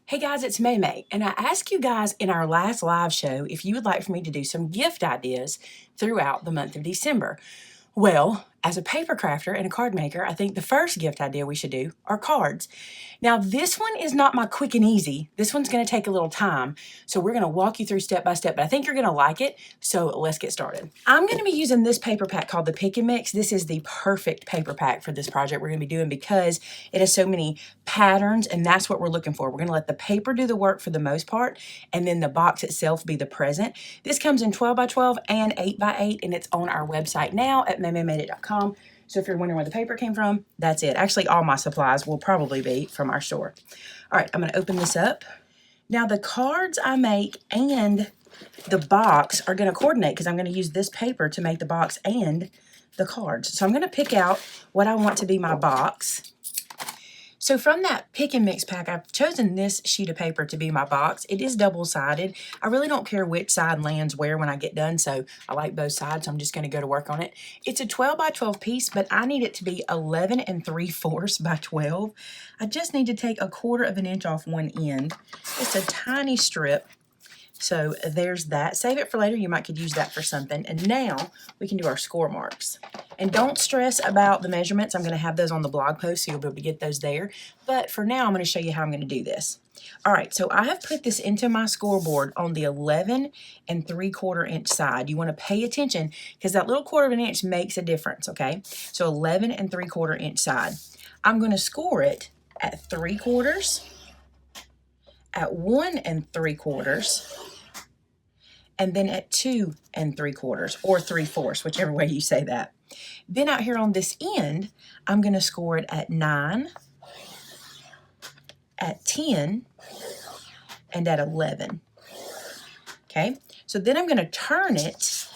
Hey guys, it's Maymay, and I asked you guys in our last live show if you would like for me to do some gift ideas throughout the month of December. Well, as a paper crafter and a card maker, I think the first gift idea we should do are cards. Now, this one is not my quick and easy. This one's going to take a little time, so we're going to walk you through step by step, but I think you're going to like it, so let's get started. I'm going to be using this paper pack called the Pick and Mix. This is the perfect paper pack for this project we're going to be doing because it has so many patterns, and that's what we're looking for. We're going to let the paper do the work for the most part, and then the box itself be the present. This comes in 12 by 12 and 8 by 8, and it's on our website now at maymaymadeit.com. So if you're wondering where the paper came from, that's it. Actually, all my supplies will probably be from our store. All right, I'm going to open this up. Now, the cards I make and the box are going to coordinate because I'm going to use this paper to make the box and the cards. So I'm going to pick out what I want to be my box. So from that Pick and Mix pack, I've chosen this sheet of paper to be my box. It is double-sided. I really don't care which side lands where when I get done, so I like both sides, so I'm just going to go to work on it. It's a 12 by 12 piece, but I need it to be 11 3/4 by 12. I just need to take 1/4 of an inch off one end. It's a tiny strip. So there's that. Save it for later. You might could use that for something. And now we can do our score marks. And don't stress about the measurements. I'm going to have those on the blog post, so you'll be able to get those there. But for now, I'm going to show you how I'm going to do this. All right, so I have put this into my scoreboard on the 11 3/4 inch side. You want to pay attention because that little 1/4 of an inch makes a difference, okay? So 11 3/4 inch side. I'm going to score it at 3/4, at 1 3/4, and then at 2 3/4 or 3/4, whichever way you say that. Then out here on this end, I'm going to score it at 9, at 10, and at 11. Okay, so then I'm going to turn it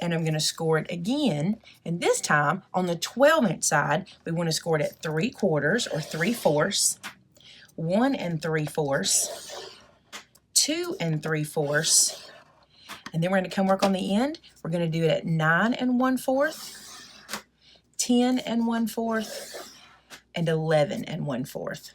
and I'm going to score it again. And this time on the 12-inch side, we want to score it at 3/4 or 3/4, 1 3/4, 2 3/4, and then we're going to come work on the end. We're going to do it at 9 1/4, 10 1/4, and 11 1/4.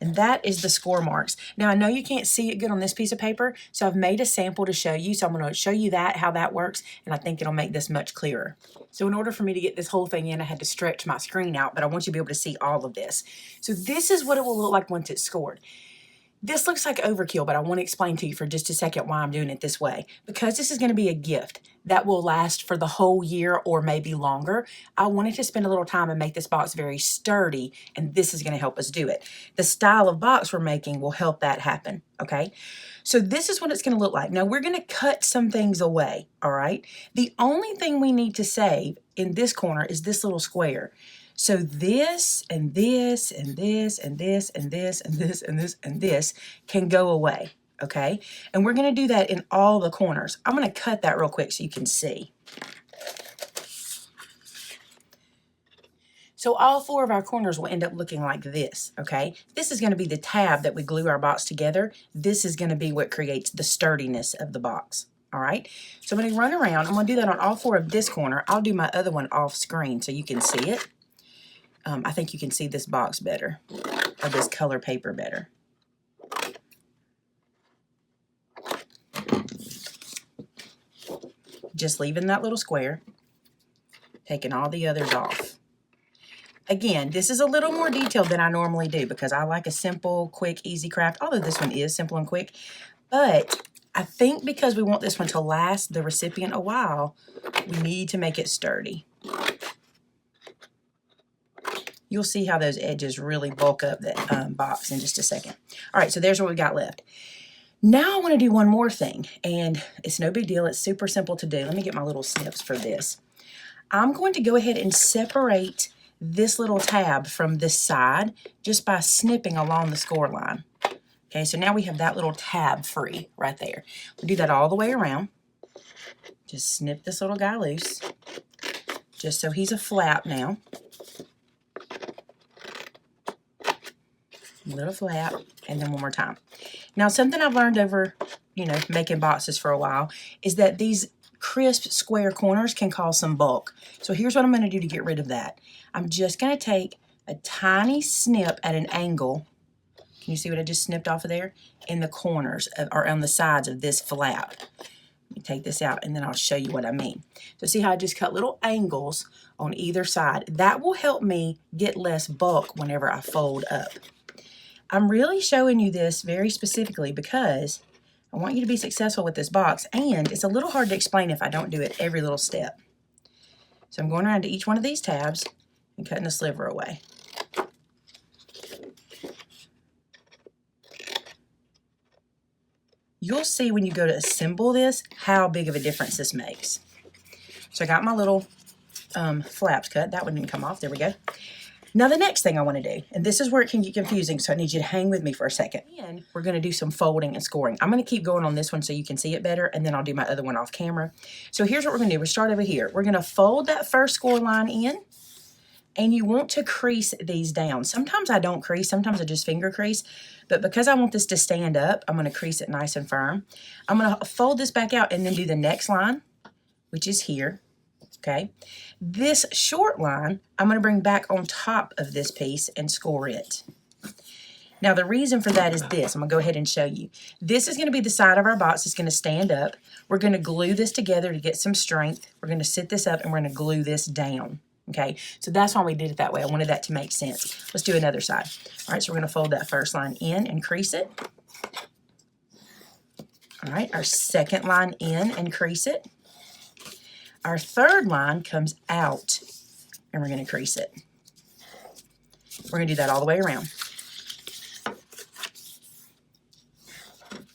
And that is the score marks. Now, I know you can't see it good on this piece of paper, so I've made a sample to show you. So I'm going to show you how that works, and I think it'll make this much clearer. So in order for me to get this whole thing in, I had to stretch my screen out, but I want you to be able to see all of this. So this is what it will look like once it's scored. This looks like overkill, but I want to explain to you for just a second why I'm doing it this way. Because this is going to be a gift that will last for the whole year or maybe longer, I wanted to spend a little time and make this box very sturdy, and this is going to help us do it. The style of box we're making will help that happen, okay? So this is what it's going to look like. Now, we're going to cut some things away, all right? The only thing we need to save in this corner is this little square. So this and this and this and this and this and this and this and this can go away, okay? And we're going to do that in all the corners. I'm going to cut that real quick so you can see. So all 4 of our corners will end up looking like this, okay? This is going to be the tab that we glue our box together. This is going to be what creates the sturdiness of the box. All right, so I'm going to run around. I'm going to do that on all 4 of this corner. I'll do my other one off screen so you can see it. I think you can see this box better, or this color paper better. Just leaving that little square, taking all the others off. Again, this is a little more detailed than I normally do because I like a simple, quick, easy craft, although this one is simple and quick. But I think because we want this one to last the recipient a while, we need to make it sturdy. You'll see how those edges really bulk up the box in just a second. All right, so there's what we got left. Now I want to do one more thing, and it's no big deal. It's super simple to do. Let me get my little snips for this. I'm going to go ahead and separate this little tab from this side just by snipping along the score line. Okay, so now we have that little tab free right there. We'll do that all the way around. Just snip this little guy loose, just so he's a flap now. Little flap, and then one more time. Now, something I've learned over, making boxes for a while is that these crisp square corners can cause some bulk. So here's what I'm going to do to get rid of that. I'm just going to take a tiny snip at an angle Can you see what I just snipped off of there? In the corners or on the sides of this flap. Let me take this out and then I'll show you what I mean. So see how I just cut little angles on either side? That will help me get less bulk whenever I fold up. I'm really showing you this very specifically because I want you to be successful with this box, and it's a little hard to explain if I don't do it every little step. So I'm going around to each one of these tabs and cutting a sliver away. You'll see when you go to assemble this how big of a difference this makes. So I got my little flaps cut. That one didn't come off. There we go. Now the next thing I want to do, and this is where it can get confusing, so I need you to hang with me for a second. And we're going to do some folding and scoring. I'm going to keep going on this one so you can see it better, and then I'll do my other one off camera. So here's what we're going to do. We'll start over here. We're going to fold that first score line in, and you want to crease these down. Sometimes I don't crease, sometimes I just finger crease, but because I want this to stand up, I'm going to crease it nice and firm. I'm going to fold this back out and then do the next line, which is here. Okay, this short line, I'm going to bring back on top of this piece and score it. Now, the reason for that is this. I'm going to go ahead and show you. This is going to be the side of our box. It's going to stand up. We're going to glue this together to get some strength. We're going to sit this up and we're going to glue this down. Okay, so that's why we did it that way. I wanted that to make sense. Let's do another side. All right, so we're going to fold that first line in and crease it. All right, our second line in and crease it. Our third line comes out, and we're going to crease it. We're going to do that all the way around.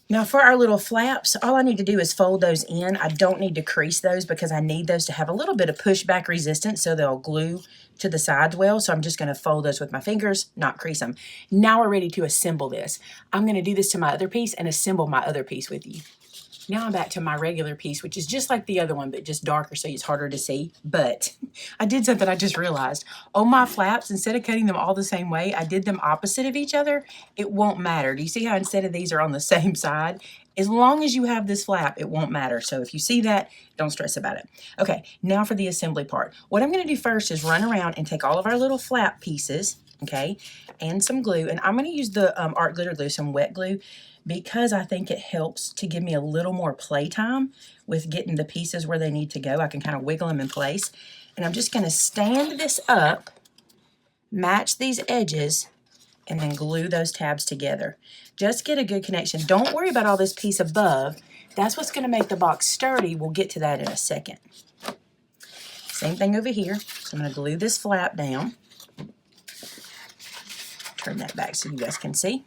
Now for our little flaps, all I need to do is fold those in. I don't need to crease those because I need those to have a little bit of pushback resistance so they'll glue to the sides well. So I'm just going to fold those with my fingers, not crease them. Now we're ready to assemble this. I'm going to do this to my other piece and assemble my other piece with you. Now I'm back to my regular piece, which is just like the other one, but just darker so it's harder to see. But I did something I just realized. On my flaps, instead of cutting them all the same way, I did them opposite of each other. It won't matter. Do you see how instead of these are on the same side? As long as you have this flap, it won't matter. So if you see that, don't stress about it. Okay, now for the assembly part. What I'm going to do first is run around and take all of our little flap pieces, okay, and some glue. And I'm going to use the art glitter glue, some wet glue, because I think it helps to give me a little more play time with getting the pieces where they need to go. I can kind of wiggle them in place. And I'm just going to stand this up, match these edges, and then glue those tabs together. Just get a good connection. Don't worry about all this piece above. That's what's going to make the box sturdy. We'll get to that in a second. Same thing over here. So I'm going to glue this flap down. Turn that back so you guys can see.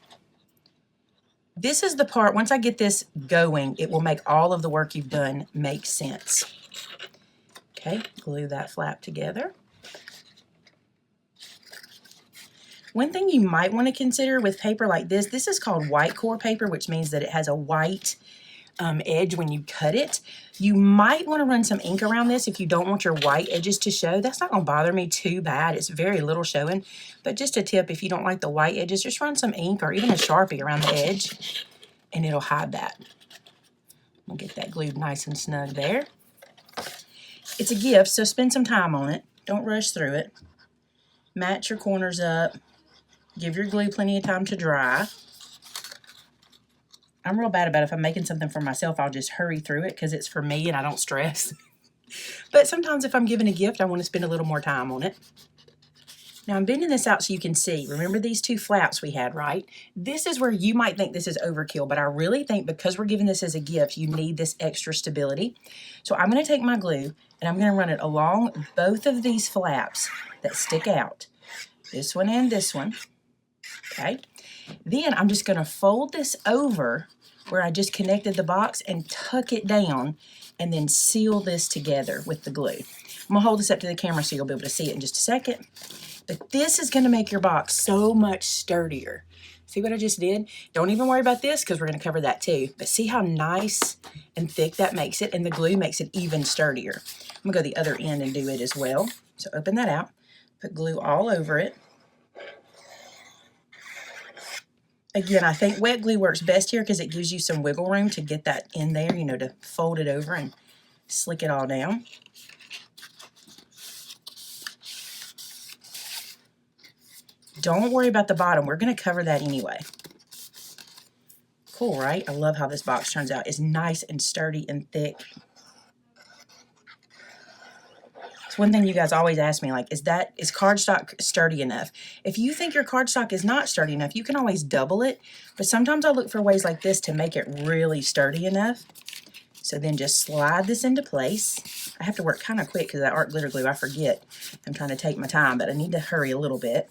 This is the part, once I get this going, it will make all of the work you've done make sense. Okay, glue that flap together. One thing you might want to consider with paper like this is called white core paper, which means that it has a white edge when you cut it. You might want to run some ink around this if you don't want your white edges to show. That's not going to bother me too bad. It's very little showing. But just a tip, if you don't like the white edges, just run some ink or even a Sharpie around the edge, and it'll hide that. We'll get that glued nice and snug there. It's a gift, so spend some time on it. Don't rush through it. Match your corners up. Give your glue plenty of time to dry. I'm real bad about it. If I'm making something for myself, I'll just hurry through it because it's for me and I don't stress. But sometimes if I'm giving a gift, I want to spend a little more time on it. Now I'm bending this out so you can see. Remember these two flaps we had, right? This is where you might think this is overkill, but I really think because we're giving this as a gift, you need this extra stability. So I'm going to take my glue and I'm going to run it along both of these flaps that stick out. This one and this one. Okay. Then I'm just going to fold this over where I just connected the box and tuck it down and then seal this together with the glue. I'm going to hold this up to the camera so you'll be able to see it in just a second. But this is going to make your box so much sturdier. See what I just did? Don't even worry about this because we're going to cover that too. But see how nice and thick that makes it, and the glue makes it even sturdier. I'm going to go the other end and do it as well. So open that out, put glue all over it. Again, I think wet glue works best here because it gives you some wiggle room to get that in there, you know, to fold it over and slick it all down. Don't worry about the bottom. We're going to cover that anyway. Cool, right? I love how this box turns out. It's nice and sturdy and thick. It's one thing you guys always ask me, like, is cardstock sturdy enough? If you think your cardstock is not sturdy enough, you can always double it. But sometimes I look for ways like this to make it really sturdy enough. So then just slide this into place. I have to work kind of quick because that art glitter glue, I forget. I'm trying to take my time, but I need to hurry a little bit.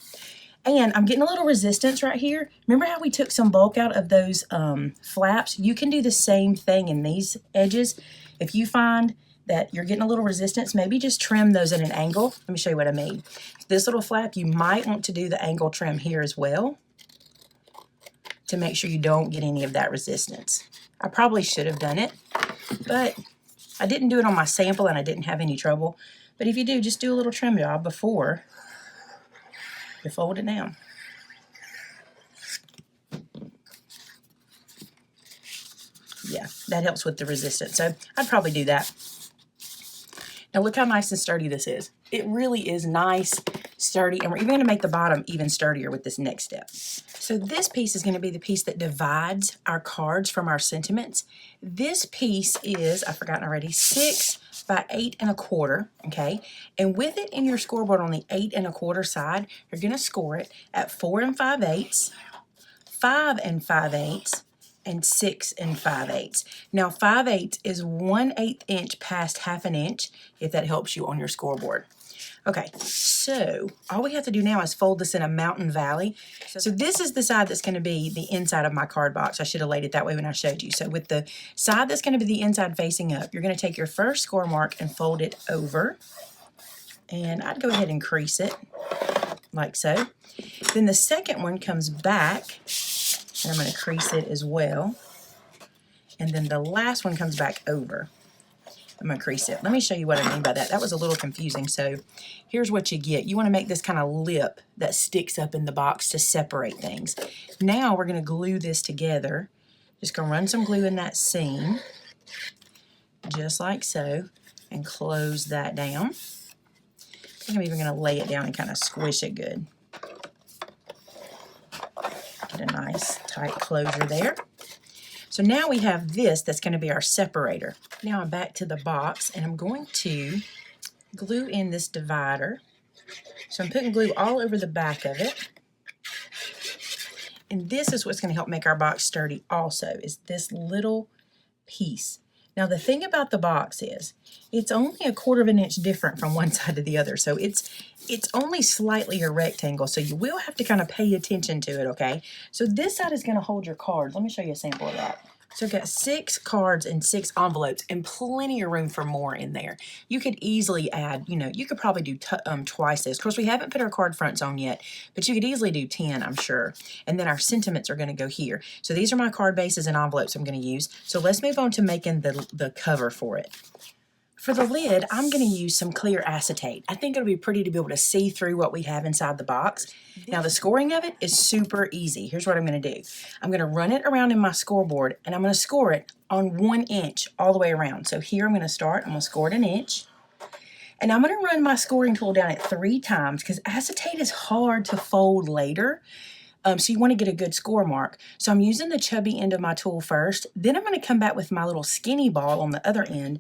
And I'm getting a little resistance right here. Remember how we took some bulk out of those flaps? You can do the same thing in these edges. If you find that you're getting a little resistance, maybe just trim those at an angle. Let me show you what I mean. This little flap, you might want to do the angle trim here as well to make sure you don't get any of that resistance. I probably should have done it, but I didn't do it on my sample and I didn't have any trouble. But if you do, just do a little trim job before you fold it down. Yeah, that helps with the resistance. So I'd probably do that. Now look how nice and sturdy this is. It really is nice, sturdy, and we're even going to make the bottom even sturdier with this next step. So this piece is going to be the piece that divides our cards from our sentiments. This piece is, I've forgotten already, 6 by 8 1/4, okay? And with it in your scoreboard on the 8 1/4 side, you're going to score it at 4 5/8, 5 5/8, and 6 5/8. Now 5/8 is 1/8 inch past 1/2 inch, if that helps you on your scoreboard. Okay, so all we have to do now is fold this in a mountain valley. So this is the side that's going to be the inside of my card box. I should have laid it that way when I showed you. So with the side that's going to be the inside facing up, you're going to take your first score mark and fold it over. And I'd go ahead and crease it like so. Then the second one comes back, and I'm going to crease it as well. And then the last one comes back over. I'm going to crease it. Let me show you what I mean by that. That was a little confusing. So here's what you get. You want to make this kind of lip that sticks up in the box to separate things. Now we're going to glue this together. Just going to run some glue in that seam, just like so, and close that down. I think I'm even going to lay it down and kind of squish it good. Get a nice tight closure there. So now we have this that's going to be our separator. Now I'm back to the box and I'm going to glue in this divider. So I'm putting glue all over the back of it. And this is what's going to help make our box sturdy also, is this little piece. Now the thing about the box is it's only 1/4 inch different from one side to the other. So it's only slightly a rectangle. So you will have to kind of pay attention to it, okay? So this side is going to hold your cards. Let me show you a sample of that. So I've got 6 cards and 6 envelopes and plenty of room for more in there. You could easily add, you could probably do twice this. Of course, we haven't put our card fronts on yet, but you could easily do 10, I'm sure. And then our sentiments are going to go here. So these are my card bases and envelopes I'm going to use. So let's move on to making the cover for it. For the lid, I'm going to use some clear acetate. I think it'll be pretty to be able to see through what we have inside the box. Now, the scoring of it is super easy. Here's what I'm going to do. I'm going to run it around in my scoreboard, and I'm going to score it on 1 inch all the way around. So here I'm going to start. I'm going to score it 1 inch. And I'm going to run my scoring tool down at 3 times because acetate is hard to fold later. So you want to get a good score mark. So I'm using the chubby end of my tool first. Then I'm going to come back with my little skinny ball on the other end.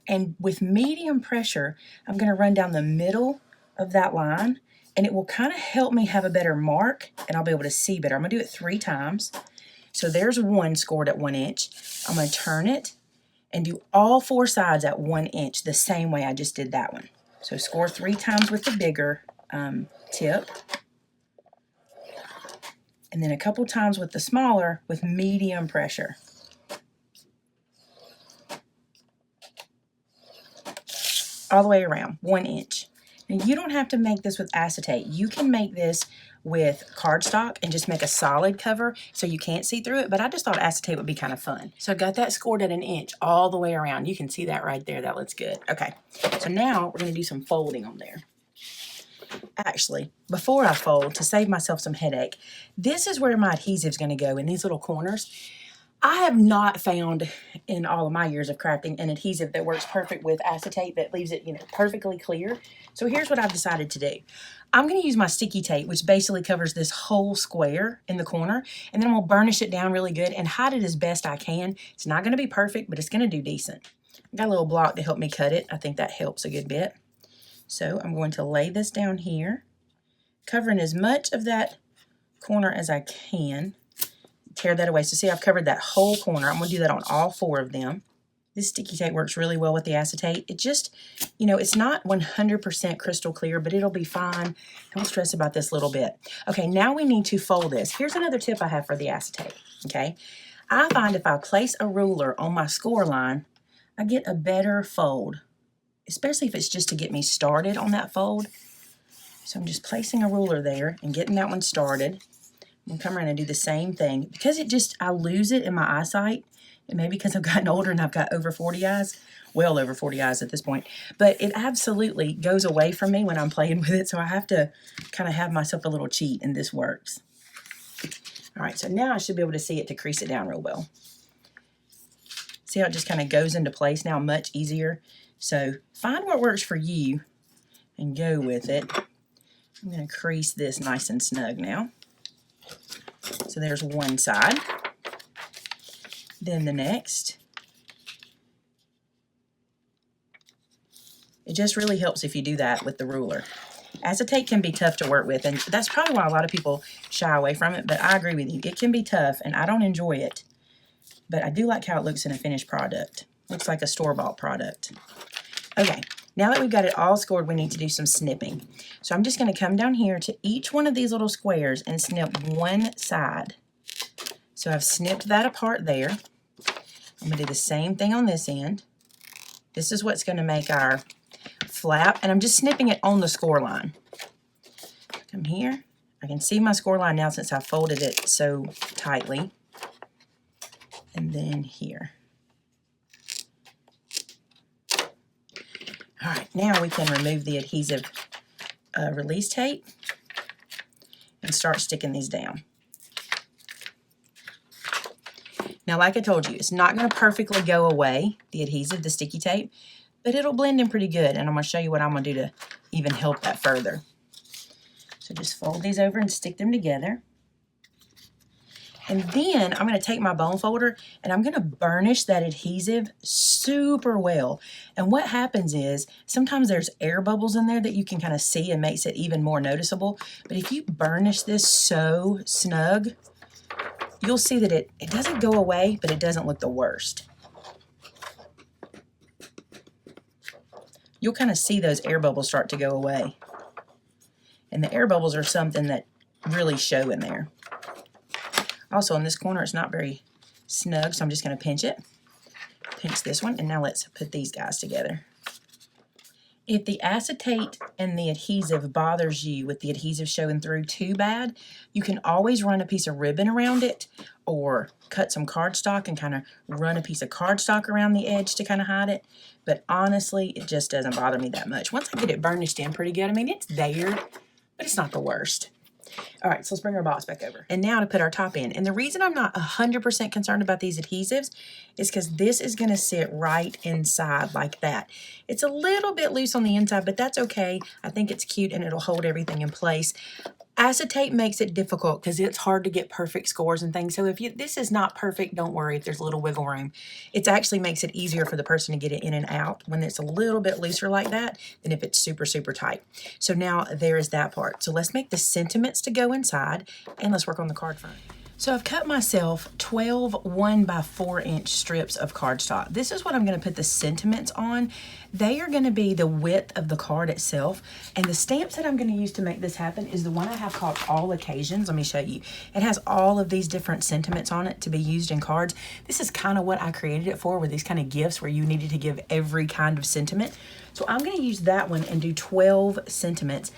And with medium pressure, I'm going to run down the middle of that line. And it will kind of help me have a better mark. And I'll be able to see better. I'm going to do it 3 times. So there's 1 scored at 1 inch. I'm going to turn it and do all 4 sides at 1 inch the same way I just did that one. So score 3 times with the bigger tip. And then a couple times with the smaller with medium pressure. All the way around, 1 inch. And you don't have to make this with acetate. You can make this with cardstock and just make a solid cover so you can't see through it, but I just thought acetate would be kind of fun. So I got that scored at 1 inch all the way around. You can see that right there. That looks good. Okay, so now we're going to do some folding on there. Actually, before I fold, to save myself some headache, this is where my adhesive is going to go in these little corners. I have not found in all of my years of crafting an adhesive that works perfect with acetate that leaves it, perfectly clear. So here's what I've decided to do. I'm going to use my sticky tape, which basically covers this whole square in the corner, and then I'm going to burnish it down really good and hide it as best I can. It's not going to be perfect, but it's going to do decent. I got a little block to help me cut it. I think that helps a good bit. So I'm going to lay this down here, covering as much of that corner as I can. Tear that away. So see, I've covered that whole corner. I'm going to do that on all 4 of them. This sticky tape works really well with the acetate. It just, it's not 100% crystal clear, but it'll be fine. Don't stress about this little bit. Okay, now we need to fold this. Here's another tip I have for the acetate, okay? I find if I place a ruler on my score line, I get a better fold, especially if it's just to get me started on that fold. So I'm just placing a ruler there and getting that one started. I'm going to come around and do the same thing. Because I lose it in my eyesight. And maybe because I've gotten older and I've got over 40 eyes. Well over 40 eyes at this point. But it absolutely goes away from me when I'm playing with it. So I have to kind of have myself a little cheat, and this works. All right, so now I should be able to see it to crease it down real well. See how it just kind of goes into place now much easier. So find what works for you and go with it. I'm going to crease this nice and snug now. So there's one side, then the next. It just really helps if you do that with the ruler. Acetate can be tough to work with, and that's probably why a lot of people shy away from it, but I agree with you. It can be tough, and I don't enjoy it, but I do like how it looks in a finished product. Looks like a store-bought product. Okay. Now that we've got it all scored, we need to do some snipping. So I'm just going to come down here to each one of these little squares and snip one side. So I've snipped that apart there. I'm going to do the same thing on this end. This is what's going to make our flap, and I'm just snipping it on the score line. Come here. I can see my score line now since I folded it so tightly. And then here. All right, now we can remove the adhesive release tape and start sticking these down. Now, like I told you, it's not going to perfectly go away, the adhesive, the sticky tape, but it'll blend in pretty good, and I'm going to show you what I'm going to do to even help that further. So just fold these over and stick them together. And then I'm going to take my bone folder and I'm going to burnish that adhesive super well. And what happens is sometimes there's air bubbles in there that you can kind of see and makes it even more noticeable. But if you burnish this so snug, you'll see that it doesn't go away, but it doesn't look the worst. You'll kind of see those air bubbles start to go away. And the air bubbles are something that really show in there. Also, in this corner, it's not very snug, so I'm just going to pinch it. Pinch this one, and now let's put these guys together. If the acetate and the adhesive bothers you with the adhesive showing through too bad, you can always run a piece of ribbon around it or cut some cardstock and kind of run a piece of cardstock around the edge to kind of hide it. But honestly, it just doesn't bother me that much. Once I get it burnished in pretty good, I mean, it's there, but it's not the worst. All right, so let's bring our box back over. And now to put our top in. And the reason I'm not 100% concerned about these adhesives is because this is going to sit right inside like that. It's a little bit loose on the inside, but that's okay. I think it's cute and it'll hold everything in place. Acetate makes it difficult because it's hard to get perfect scores and things. So if this is not perfect, don't worry if there's a little wiggle room. It actually makes it easier for the person to get it in and out when it's a little bit looser like that than if it's super, super tight. So now there is that part. So let's make the sentiments to go inside and let's work on the card front. So I've cut myself 12 1x4" strips of cardstock. This is what I'm going to put the sentiments on. They are going to be the width of the card itself. And the stamps that I'm going to use to make this happen is the one I have called All Occasions. Let me show you. It has all of these different sentiments on it to be used in cards. This is kind of what I created it for, with these kind of gifts where you needed to give every kind of sentiment. So I'm going to use that one and do 12 sentiments.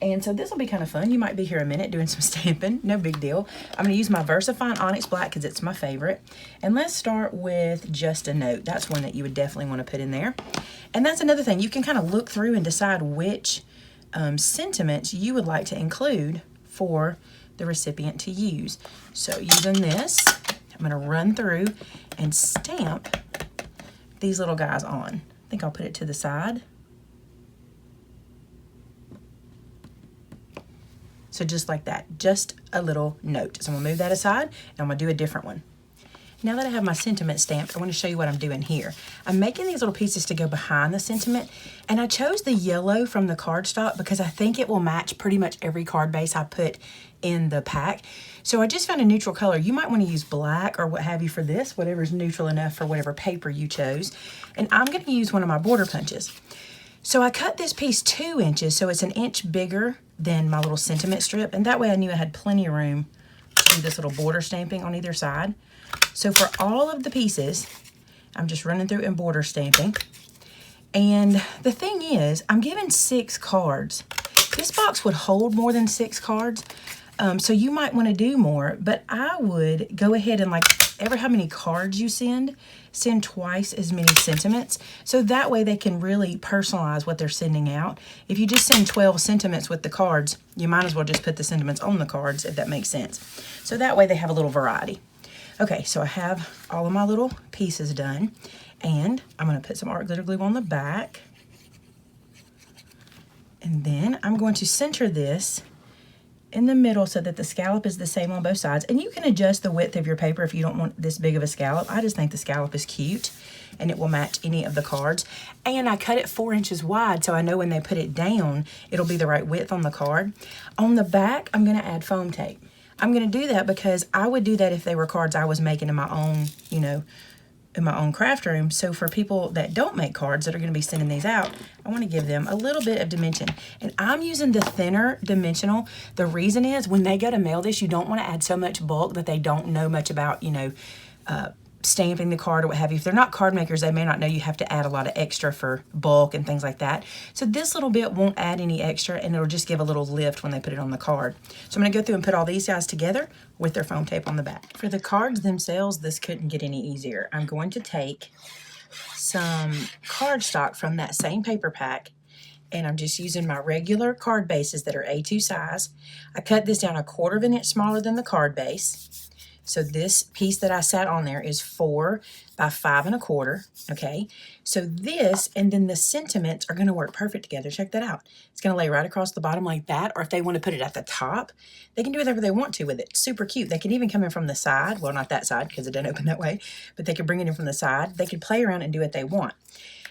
And so this will be kind of fun. You might be here a minute doing some stamping. No big deal. I'm going to use my VersaFine Onyx Black because it's my favorite. And let's start with Just a Note. That's one that you would definitely want to put in there. And that's another thing. You can kind of look through and decide which sentiments you would like to include for the recipient to use. So using this, I'm going to run through and stamp these little guys on. I think I'll put it to the side. So just like that, just a little note. So I'm gonna move that aside and I'm gonna do a different one. Now that I have my sentiment stamped, I want to show you what I'm doing here. I'm making these little pieces to go behind the sentiment, and I chose the yellow from the cardstock because I think it will match pretty much every card base I put in the pack. So I just found a neutral color. You might want to use black or what have you for this, whatever's neutral enough for whatever paper you chose. And I'm going to use one of my border punches. So I cut this piece 2 inches, so it's 1 inch bigger than my little sentiment strip, and that way I knew I had plenty of room to do this little border stamping on either side. So for all of the pieces, I'm just running through and border stamping. And the thing is, I'm given 6 cards. This box would hold more than 6 cards, so you might want to do more, but I would go ahead and, like, ever how many cards you send twice as many sentiments, so that way they can really personalize what they're sending out. If you just send 12 sentiments with the cards, you might as well just put the sentiments on the cards, if that makes sense. So that way they have a little variety. Okay, so I have all of my little pieces done, and I'm going to put some art glitter glue on the back. And then I'm going to center this in the middle so that the scallop is the same on both sides. And you can adjust the width of your paper if you don't want this big of a scallop. I just think the scallop is cute and it will match any of the cards. And I cut it 4 inches wide so I know when they put it down, it'll be the right width on the card. On the back, I'm going to add foam tape. I'm going to do that because I would do that if they were cards I was making in my own, you know, in my own craft room. So for people that don't make cards that are going to be sending these out, I want to give them a little bit of dimension. And I'm using the thinner dimensional. The reason is when they go to mail this, you don't want to add so much bulk that they don't know much about, you know, stamping the card or what have you. If they're not card makers, they may not know you have to add a lot of extra for bulk and things like that. So this little bit won't add any extra, and it'll just give a little lift when they put it on the card. So I'm going to go through and put all these guys together with their foam tape on the back. For the cards themselves, this couldn't get any easier. I'm going to take some cardstock from that same paper pack, and I'm just using my regular card bases that are A2 size. I cut this down 1/4 inch smaller than the card base. So this piece that I sat on there is 4 by 5 1/4, okay? So this and then the sentiments are gonna work perfect together. Check that out. It's gonna lay right across the bottom like that, or if they wanna put it at the top, they can do whatever they want to with it. Super cute. They can even come in from the side. Well, not that side because it doesn't open that way, but they can bring it in from the side. They can play around and do what they want.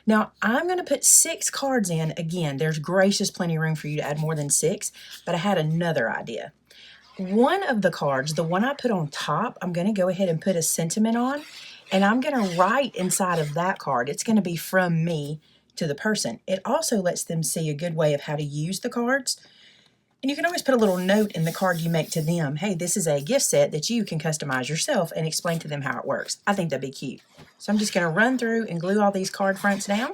Now, I'm gonna put 6 cards in. Again, there's gracious plenty of room for you to add more than 6, but I had another idea. One of the cards, the one I put on top, I'm going to go ahead and put a sentiment on, and I'm going to write inside of that card. It's going to be from me to the person. It also lets them see a good way of how to use the cards. And you can always put a little note in the card you make to them. Hey, this is a gift set that you can customize yourself, and explain to them how it works. I think that'd be cute. So I'm just going to run through and glue all these card fronts down,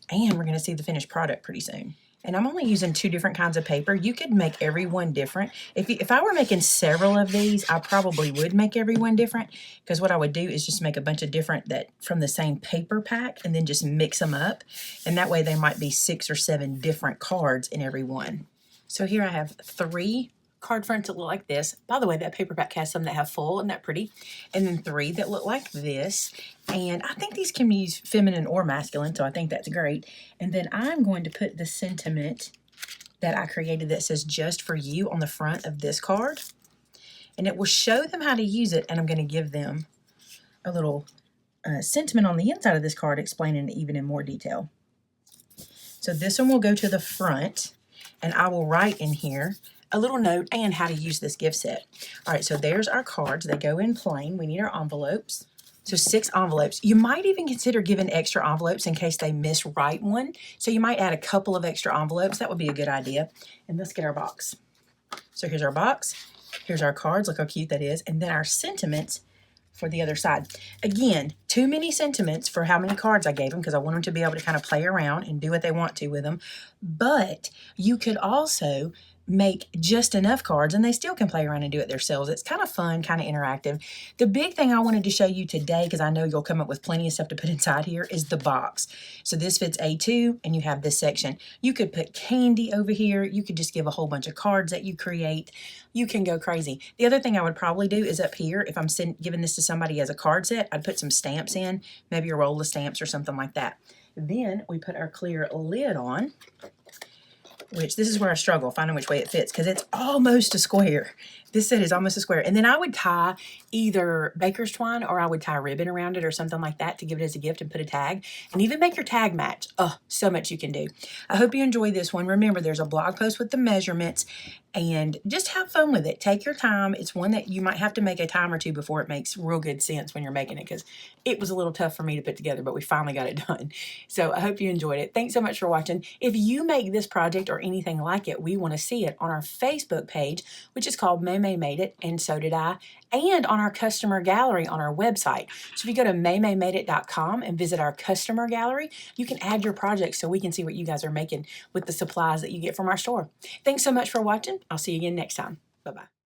and we're going to see the finished product pretty soon. And I'm only using 2 different kinds of paper. You could make every one different. If I were making several of these, I probably would make every one different, because what I would do is just make a bunch of different that from the same paper pack and then just mix them up. And that way they might be 6 or 7 different cards in every one. So here I have 3 card fronts that look like this. By the way, that paper pack has some that have full, isn't that pretty? And then 3 that look like this. And I think these can be used feminine or masculine, so I think that's great. And then I'm going to put the sentiment that I created that says just for you on the front of this card. And it will show them how to use it, and I'm going to give them a little sentiment on the inside of this card explaining it even in more detail. So this one will go to the front, and I will write in here a little note and how to use this gift set. All right, so there's our cards. They go in plain. We need our envelopes. So 6 envelopes. You might even consider giving extra envelopes in case they miswrite one. So you might add a couple of extra envelopes. That would be a good idea. And let's get our box. So here's our box. Here's our cards. Look how cute that is. And then our sentiments for the other side. Again, too many sentiments for how many cards I gave them because I want them to be able to kind of play around and do what they want to with them. But you could also make just enough cards and they still can play around and do it themselves. It's kind of fun, kind of interactive. The big thing I wanted to show you today, because I know you'll come up with plenty of stuff to put inside here, is the box. So this fits A2 and you have this section. You could put candy over here. You could just give a whole bunch of cards that you create. You can go crazy. The other thing I would probably do is up here, if I'm giving this to somebody as a card set, I'd put some stamps in, maybe a roll of stamps or something like that. Then we put our clear lid on, which this is where I struggle finding which way it fits because it's almost a square. This set is almost a square. And then I would tie either baker's twine or I would tie ribbon around it or something like that to give it as a gift and put a tag. And even make your tag match. Oh, so much you can do. I hope you enjoy this one. Remember, there's a blog post with the measurements and just have fun with it. Take your time. It's one that you might have to make a time or two before it makes real good sense when you're making it because it was a little tough for me to put together, but we finally got it done. So I hope you enjoyed it. Thanks so much for watching. If you make this project or anything like it, we want to see it on our Facebook page, which is called Maymay Made It, and so did I, and on our customer gallery on our website. So if you go to maymaymadeit.com and visit our customer gallery, you can add your projects so we can see what you guys are making with the supplies that you get from our store. Thanks so much for watching. I'll see you again next time. Bye-bye.